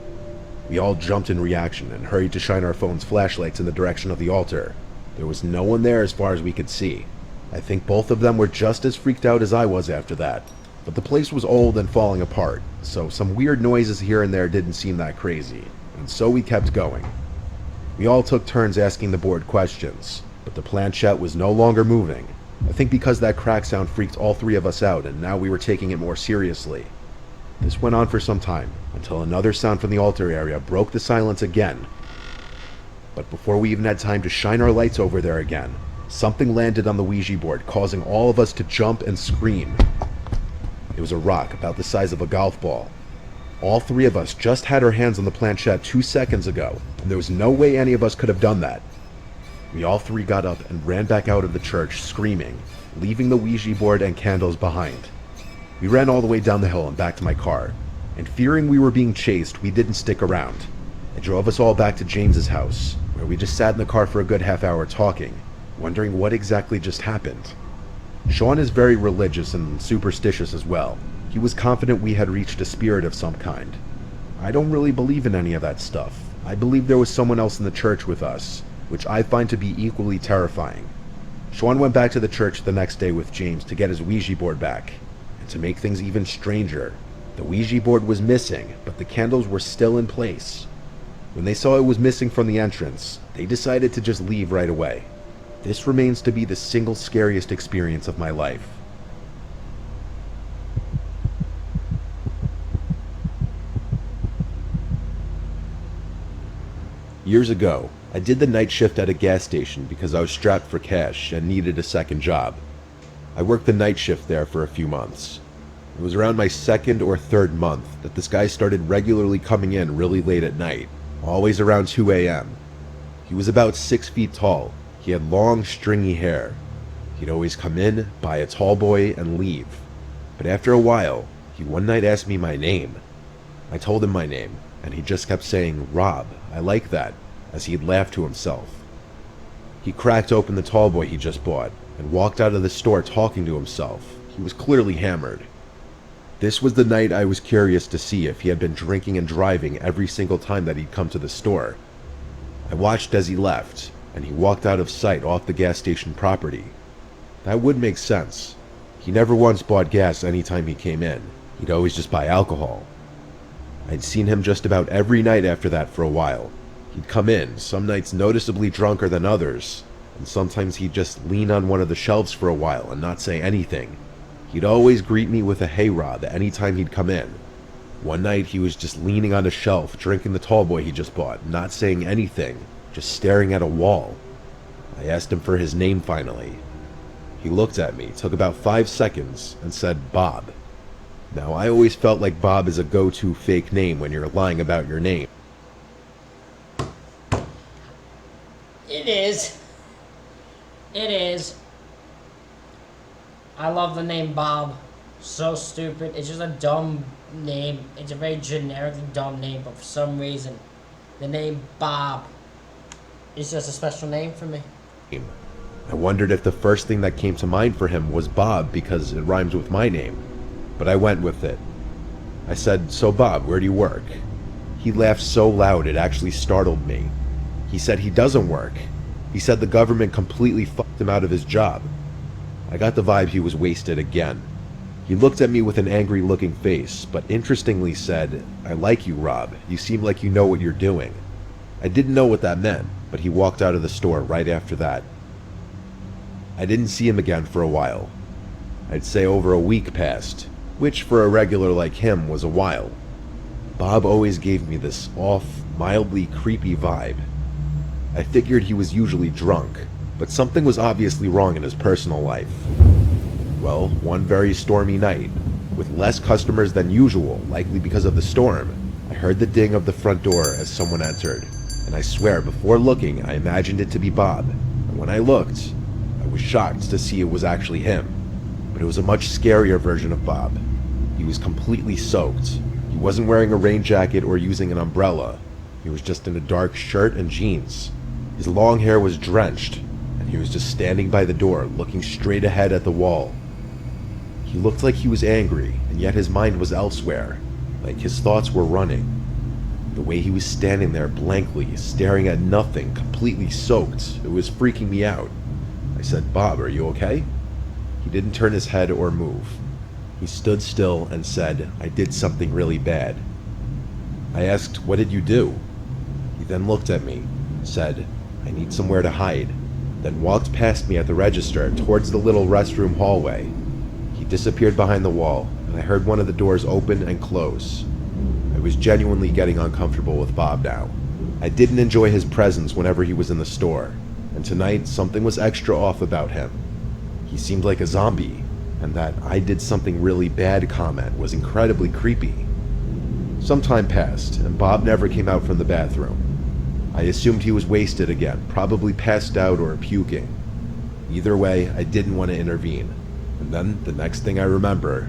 We all jumped in reaction and hurried to shine our phones' flashlights in the direction of the altar. There was no one there as far as we could see. I think both of them were just as freaked out as I was after that. But the place was old and falling apart, so some weird noises here and there didn't seem that crazy, and so we kept going. We all took turns asking the board questions, but the planchette was no longer moving. I think because that crack sound freaked all three of us out, and now we were taking it more seriously. This went on for some time, until another sound from the altar area broke the silence again. But before we even had time to shine our lights over there again, something landed on the Ouija board, causing all of us to jump and scream. It was a rock about the size of a golf ball. All three of us just had our hands on the planchette 2 seconds ago, and there was no way any of us could have done that. We all three got up and ran back out of the church screaming, leaving the Ouija board and candles behind. We ran all the way down the hill and back to my car, and fearing we were being chased, we didn't stick around. I drove us all back to James's house, where we just sat in the car for a good half hour talking, wondering what exactly just happened. Sean is very religious and superstitious as well. He was confident we had reached a spirit of some kind. I don't really believe in any of that stuff. I believe there was someone else in the church with us, which I find to be equally terrifying. Sean went back to the church the next day with James to get his Ouija board back. And to make things even stranger, the Ouija board was missing, but the candles were still in place. When they saw it was missing from the entrance, they decided to just leave right away. This remains to be the single scariest experience of my life. Years ago, I did the night shift at a gas station because I was strapped for cash and needed a second job. I worked the night shift there for a few months. It was around my second or third month that this guy started regularly coming in really late at night, always around 2 a.m. He was about 6 feet tall. He had long, stringy hair. He'd always come in, buy a tall boy, and leave. But after a while, he one night asked me my name. I told him my name, and he just kept saying, "Rob, I like that," as he'd laugh to himself. He cracked open the tall boy he just bought, and walked out of the store talking to himself. He was clearly hammered. This was the night I was curious to see if he had been drinking and driving every single time that he'd come to the store. I watched as he left, and he walked out of sight off the gas station property. That would make sense. He never once bought gas any time he came in. He'd always just buy alcohol. I'd seen him just about every night after that for a while. He'd come in, some nights noticeably drunker than others, and sometimes he'd just lean on one of the shelves for a while and not say anything. He'd always greet me with a "Hey Rob" any time he'd come in. One night he was just leaning on a shelf, drinking the tall boy he just bought, not saying anything, just staring at a wall. I asked him for his name finally. He looked at me, took about 5 seconds, and said, "Bob." Now, I always felt like Bob is a go-to fake name when you're lying about your name.
It is. It is. I love the name Bob. So stupid. It's just a dumb name. It's a very generically dumb name, but for some reason, the name Bob is just a special name for me.
I wondered if the first thing that came to mind for him was Bob because it rhymes with my name, but I went with it. I said, "So Bob, where do you work?" He laughed so loud it actually startled me. He said he doesn't work. He said the government completely fucked him out of his job. I got the vibe he was wasted again. He looked at me with an angry looking face, but interestingly said, "I like you, Rob. You seem like you know what you're doing." I didn't know what that meant, but he walked out of the store right after that. I didn't see him again for a while. I'd say over a week passed, which for a regular like him was a while. Bob always gave me this off, mildly creepy vibe. I figured he was usually drunk, but something was obviously wrong in his personal life. Well, one very stormy night, with less customers than usual, likely because of the storm, I heard the ding of the front door as someone entered, and I swear before looking I imagined it to be Bob, and when I looked, I was shocked to see it was actually him. But it was a much scarier version of Bob. He was completely soaked. He wasn't wearing a rain jacket or using an umbrella. He was just in a dark shirt and jeans. His long hair was drenched, and he was just standing by the door, looking straight ahead at the wall. He looked like he was angry, and yet his mind was elsewhere, like his thoughts were running. The way he was standing there blankly, staring at nothing, completely soaked, it was freaking me out. I said, "Bob, are you okay?" He didn't turn his head or move. He stood still and said, "I did something really bad." I asked, "What did you do?" He then looked at me, said, "I need somewhere to hide," then walked past me at the register towards the little restroom hallway. He disappeared behind the wall, and I heard one of the doors open and close. I was genuinely getting uncomfortable with Bob now. I didn't enjoy his presence whenever he was in the store, and tonight something was extra off about him. He seemed like a zombie, and that "I did something really bad" comment was incredibly creepy. Some time passed, and Bob never came out from the bathroom. I assumed he was wasted again, probably passed out or puking. Either way, I didn't want to intervene. And then, the next thing I remember,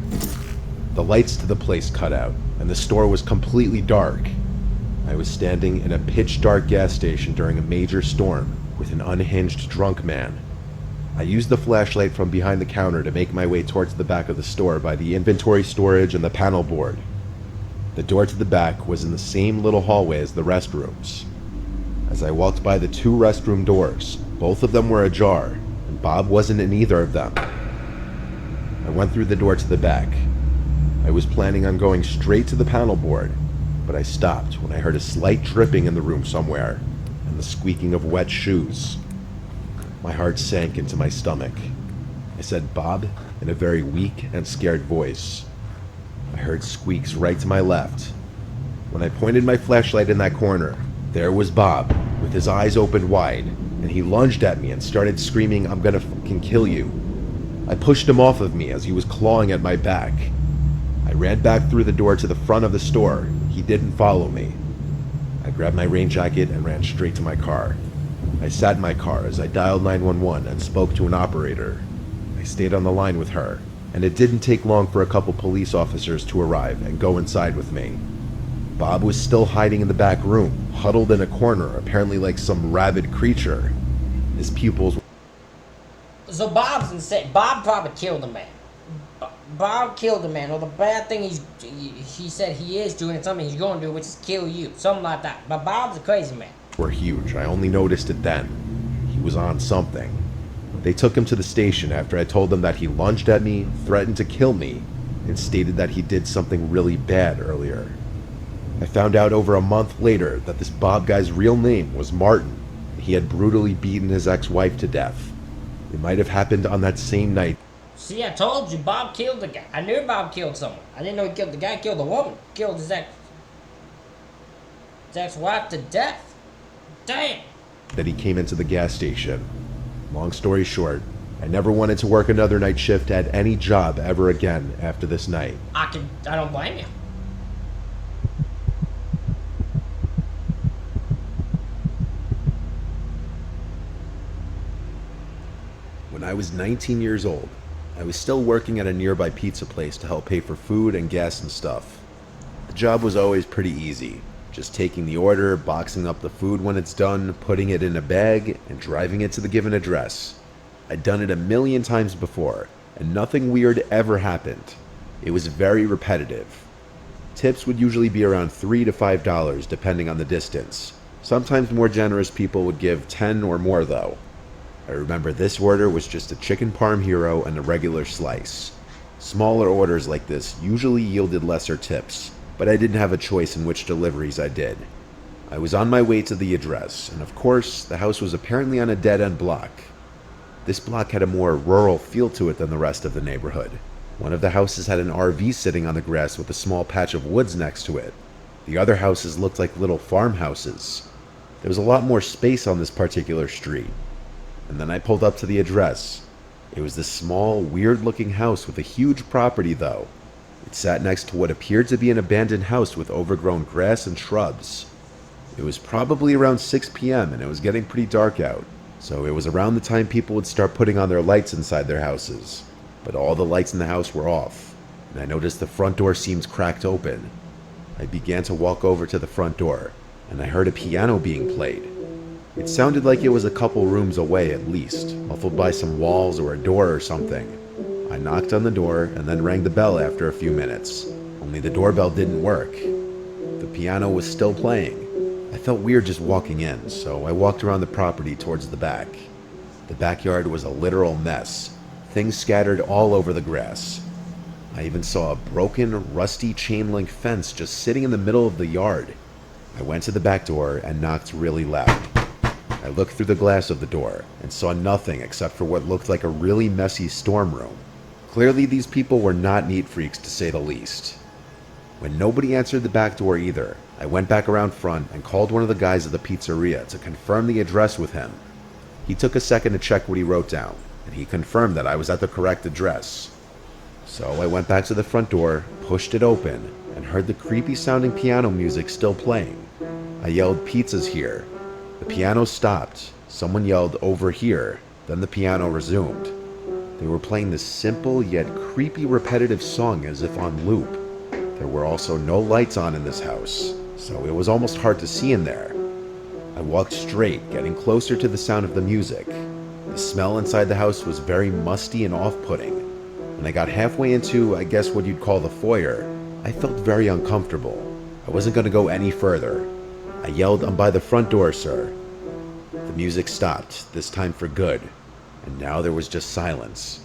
the lights to the place cut out, and the store was completely dark. I was standing in a pitch-dark gas station during a major storm with an unhinged drunk man. I used the flashlight from behind the counter to make my way towards the back of the store by the inventory storage and the panel board. The door to the back was in the same little hallway as the restrooms. As I walked by the two restroom doors, both of them were ajar, and Bob wasn't in either of them. I went through the door to the back. I was planning on going straight to the panel board, but I stopped when I heard a slight dripping in the room somewhere, and the squeaking of wet shoes. My heart sank into my stomach. I said, "Bob," in a very weak and scared voice. I heard squeaks right to my left. When I pointed my flashlight in that corner, there was Bob, with his eyes opened wide, and he lunged at me and started screaming, "I'm gonna fucking kill you." I pushed him off of me as he was clawing at my back. I ran back through the door to the front of the store. He didn't follow me. I grabbed my rain jacket and ran straight to my car. I sat in my car as I dialed 911 and spoke to an operator. I stayed on the line with her, and it didn't take long for a couple police officers to arrive and go inside with me. Bob was still hiding in the back room, huddled in a corner, apparently like some rabid creature. His pupils.
So Bob's insane. Bob probably killed the man. Bob killed the man. Or the bad thing he said he is doing is something he's going to do, which is kill you. Something like that. But Bob's a crazy man.
Were huge. I only noticed it then. He was on something. They took him to the station after I told them that he lunged at me, threatened to kill me, and stated that he did something really bad earlier. I found out over a month later that this Bob guy's real name was Martin. He had brutally beaten his ex-wife to death. It might have happened on that same night.
See, I told you, Bob killed the guy. I knew Bob killed someone. I didn't know he killed the guy. Killed the woman. Killed his ex-wife to death. Damn.
That he came into the gas station. Long story short, I never wanted to work another night shift at any job ever again after this night.
I don't blame you.
When I was 19 years old, I was still working at a nearby pizza place to help pay for food and gas and stuff. The job was always pretty easy. Just taking the order, boxing up the food when it's done, putting it in a bag, and driving it to the given address. I'd done it a million times before, and nothing weird ever happened. It was very repetitive. Tips would usually be around $3 to $5 depending on the distance. Sometimes more generous people would give 10 or more though. I remember this order was just a chicken parm hero and a regular slice. Smaller orders like this usually yielded lesser tips, but I didn't have a choice in which deliveries I did. I was on my way to the address, and of course, the house was apparently on a dead-end block. This block had a more rural feel to it than the rest of the neighborhood. One of the houses had an RV sitting on the grass with a small patch of woods next to it. The other houses looked like little farmhouses. There was a lot more space on this particular street. And then I pulled up to the address. It was this small, weird-looking house with a huge property, though. It sat next to what appeared to be an abandoned house with overgrown grass and shrubs. It was probably around 6 p.m. and it was getting pretty dark out, so it was around the time people would start putting on their lights inside their houses. But all the lights in the house were off, and I noticed the front door seemed cracked open. I began to walk over to the front door, and I heard a piano being played. It sounded like it was a couple rooms away at least, muffled by some walls or a door or something. I knocked on the door and then rang the bell after a few minutes, only the doorbell didn't work. The piano was still playing. I felt weird just walking in, so I walked around the property towards the back. The backyard was a literal mess, things scattered all over the grass. I even saw a broken, rusty chain-link fence just sitting in the middle of the yard. I went to the back door and knocked really loud. I looked through the glass of the door and saw nothing except for what looked like a really messy storm room. Clearly these people were not neat freaks, to say the least. When nobody answered the back door either, I went back around front and called one of the guys at the pizzeria to confirm the address with him. He took a second to check what he wrote down, and he confirmed that I was at the correct address. So I went back to the front door, pushed it open, and heard the creepy sounding piano music still playing. I yelled, "Pizza's here." The piano stopped, someone yelled, "Over here," then the piano resumed. They were playing this simple yet creepy repetitive song as if on loop. There were also no lights on in this house, so it was almost hard to see in there. I walked straight, getting closer to the sound of the music. The smell inside the house was very musty and off-putting. When I got halfway into, I guess what you'd call the foyer, I felt very uncomfortable. I wasn't going to go any further. I yelled, "I'm by the front door, sir." The music stopped, this time for good, and now there was just silence.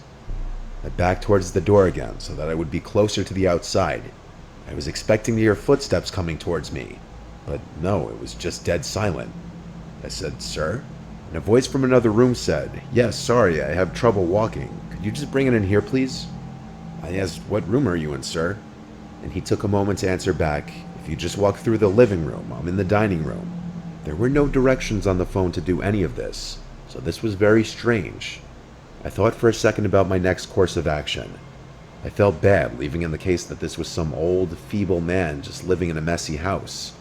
I backed towards the door again so that I would be closer to the outside. I was expecting to hear footsteps coming towards me, but no, it was just dead silent. I said, "Sir?" And a voice from another room said, "Yes, sorry, I have trouble walking. Could you just bring it in here, please?" I asked, "What room are you in, sir?" And he took a moment to answer back, "If you just walk through the living room, I'm in the dining room." There were no directions on the phone to do any of this, so this was very strange. I thought for a second about my next course of action. I felt bad leaving in the case that this was some old, feeble man just living in a messy house.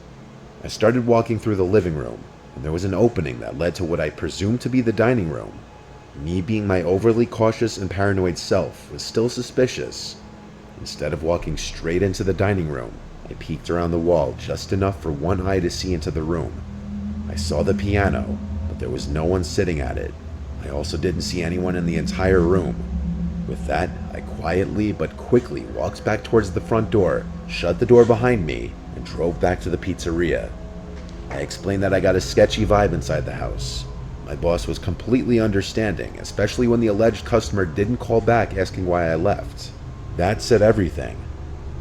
I started walking through the living room, and there was an opening that led to what I presumed to be the dining room. Me being my overly cautious and paranoid self was still suspicious. Instead of walking straight into the dining room, I peeked around the wall just enough for one eye to see into the room. I saw the piano, but there was no one sitting at it. I also didn't see anyone in the entire room. With that, I quietly but quickly walked back towards the front door, shut the door behind me, and drove back to the pizzeria. I explained that I got a sketchy vibe inside the house. My boss was completely understanding, especially when the alleged customer didn't call back asking why I left. That said everything.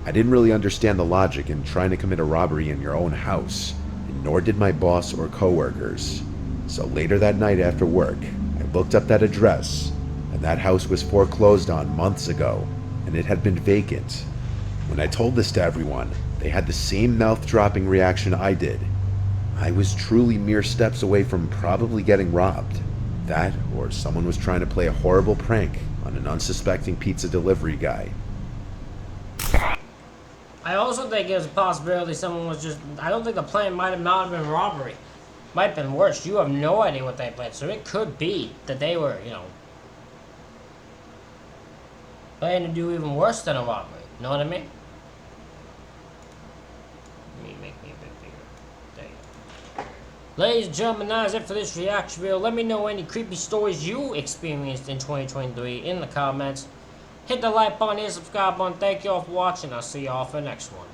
I didn't really understand the logic in trying to commit a robbery in your own house, and nor did my boss or coworkers. So later that night after work, I looked up that address, and that house was foreclosed on months ago, and it had been vacant. When I told this to everyone, they had the same mouth-dropping reaction I did. I was truly mere steps away from probably getting robbed. That, or someone was trying to play a horrible prank on an unsuspecting pizza delivery guy.
I also think there's a possibility someone was just... I don't think the plan might have not been robbery. Might have been worse. You have no idea what they planned. So it could be that they were, planning to do even worse than a robbery. Know what I mean? Let me make me a bit bigger. There you go. Ladies and gentlemen, that is it for this reaction video. Let me know any creepy stories you experienced in 2023 in the comments. Hit the like button, hit the subscribe button. Thank you all for watching. I'll see you all for the next one.